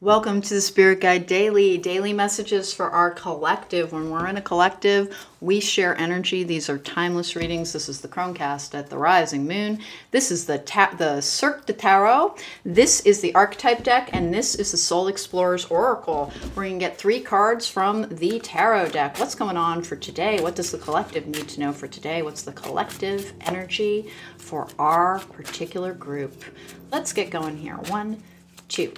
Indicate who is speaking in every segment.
Speaker 1: Welcome to the Spirit Guide Daily messages for our collective. When we're in a collective, we share energy. These are timeless readings. This is the cronecast at the rising moon. This is the Cirque de Tarot. This is the archetype deck, and this is the Soul Explorer's Oracle. We're going to get 3 cards from the tarot deck. What's going on for today? What does the collective need to know for today? What's the collective energy for our particular group? Let's get going here. 1, 2.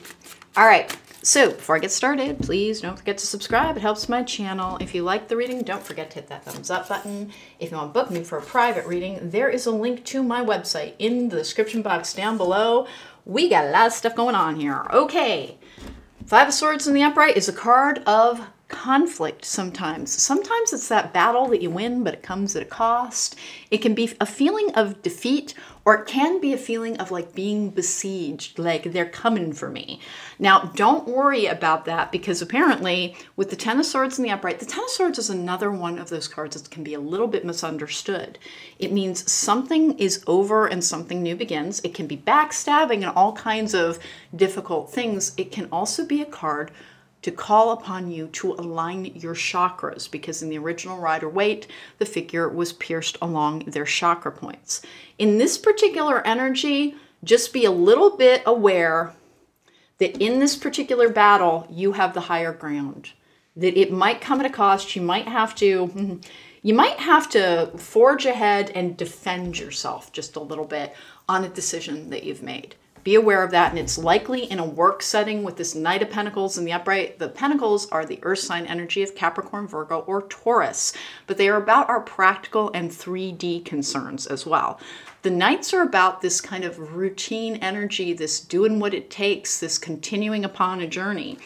Speaker 1: All right, so before I get started, please don't forget to subscribe. It helps my channel. If you like the reading, don't forget to hit that thumbs up button. If you want to book me for a private reading, there is a link to my website in the description box down below. We got a lot of stuff going on here. Okay, 5 of Swords in the upright is a card of conflict sometimes. Sometimes it's that battle that you win, but it comes at a cost. It can be a feeling of defeat, or it can be a feeling of like being besieged, like they're coming for me. Now, don't worry about that, because apparently with the 10 of Swords in the upright, the 10 of Swords is another one of those cards that can be a little bit misunderstood. It means something is over and something new begins. It can be backstabbing and all kinds of difficult things. It can also be a card to call upon you to align your chakras, because in the original Rider-Waite, the figure was pierced along their chakra points. In this particular energy, just be a little bit aware that in this particular battle, you have the higher ground, that it might come at a cost. You might have to forge ahead and defend yourself just a little bit on a decision that you've made. Be aware of that, and it's likely in a work setting with this Knight of Pentacles in the upright. The Pentacles are the earth sign energy of Capricorn, Virgo, or Taurus, but they are about our practical and 3D concerns as well. The Knights are about this kind of routine energy, this doing what it takes, this continuing upon a journey.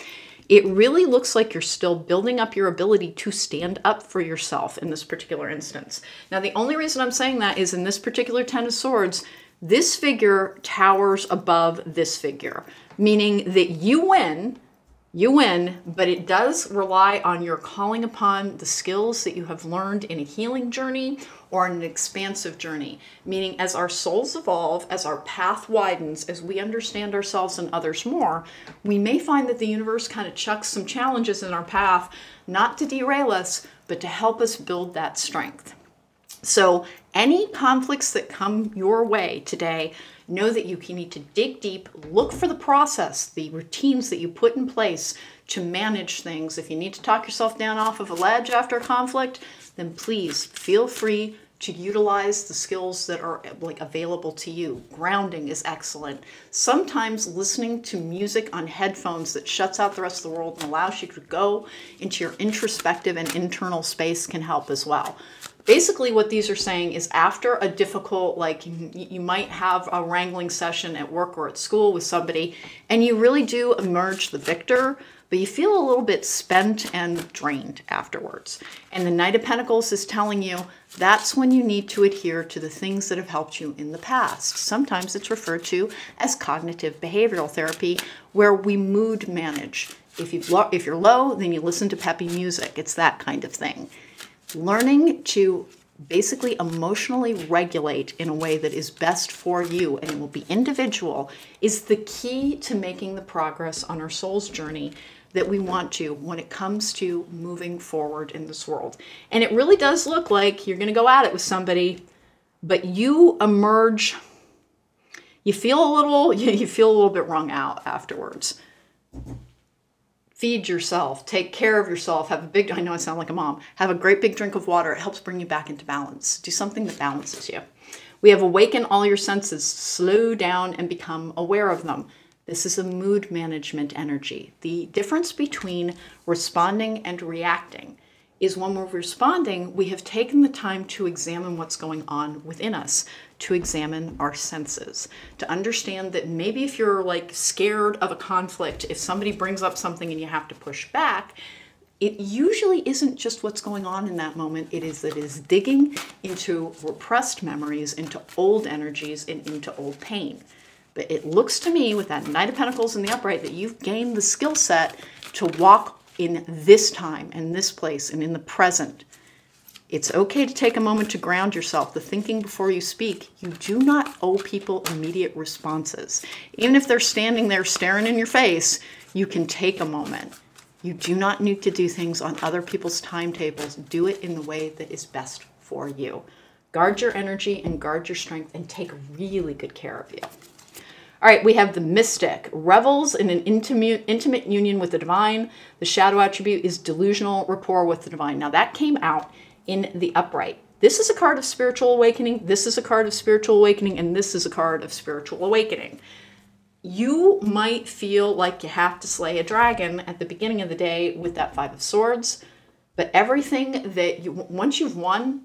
Speaker 1: It really looks like you're still building up your ability to stand up for yourself in this particular instance. Now, the only reason I'm saying that is in this particular 10 of Swords, this figure towers above this figure, meaning that you win, but it does rely on your calling upon the skills that you have learned in a healing journey or in an expansive journey, meaning as our souls evolve, as our path widens, as we understand ourselves and others more, we may find that the universe kind of chucks some challenges in our path, not to derail us, but to help us build that strength. So any conflicts that come your way today, know that you need to dig deep, look for the process, the routines that you put in place to manage things. If you need to talk yourself down off of a ledge after a conflict, then please feel free to utilize the skills that are like available to you. Grounding is excellent. Sometimes listening to music on headphones that shuts out the rest of the world and allows you to go into your introspective and internal space can help as well. Basically, what these are saying is after a difficult, like you might have a wrangling session at work or at school with somebody, and you really do emerge the victor, but you feel a little bit spent and drained afterwards. And the Knight of Pentacles is telling you that's when you need to adhere to the things that have helped you in the past. Sometimes it's referred to as cognitive behavioral therapy, where we mood manage. If you're low, then you listen to peppy music. It's that kind of thing. Learning to basically emotionally regulate in a way that is best for you, and it will be individual, is the key to making the progress on our soul's journey that we want to when it comes to moving forward in this world. And it really does look like you're going to go at it with somebody, but you emerge, you feel a little bit wrung out afterwards. Feed yourself, take care of yourself, I know I sound like a mom, have a great big drink of water. It helps bring you back into balance. Do something that balances you. We have awaken all your senses, slow down and become aware of them. This is a mood management energy. The difference between responding and reacting is when we're responding, we have taken the time to examine what's going on within us, to examine our senses, to understand that maybe if you're like scared of a conflict, if somebody brings up something and you have to push back, it usually isn't just what's going on in that moment. It is digging into repressed memories, into old energies, and into old pain. But it looks to me with that Knight of Pentacles in the upright that you've gained the skill set to walk in this time and this place and in the present. It's okay to take a moment to ground yourself. The thinking before you speak. You do not owe people immediate responses. Even if they're standing there staring in your face, You can take a moment. You do not need to do things on other people's timetables. Do it in the way that is best for you. Guard your energy and guard your strength and take really good care of you. All right, we have the mystic, revels in an intimate union with the divine. The shadow attribute is delusional rapport with the divine. Now that came out in the upright. This is a card of spiritual awakening. This is a card of spiritual awakening. And this is a card of spiritual awakening. You might feel like you have to slay a dragon at the beginning of the day with that 5 of Swords. But everything that once you've won,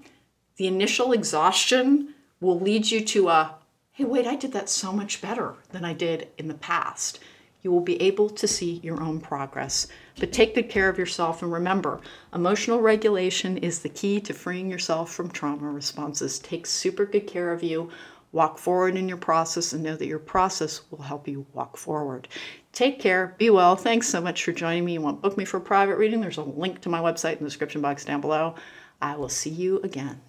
Speaker 1: the initial exhaustion will lead you to a, hey, wait, I did that so much better than I did in the past. You will be able to see your own progress. But take good care of yourself, and remember, emotional regulation is the key to freeing yourself from trauma responses. Take super good care of you. Walk forward in your process and know that your process will help you walk forward. Take care. Be well. Thanks so much for joining me. You want to book me for a private reading? There's a link to my website in the description box down below. I will see you again.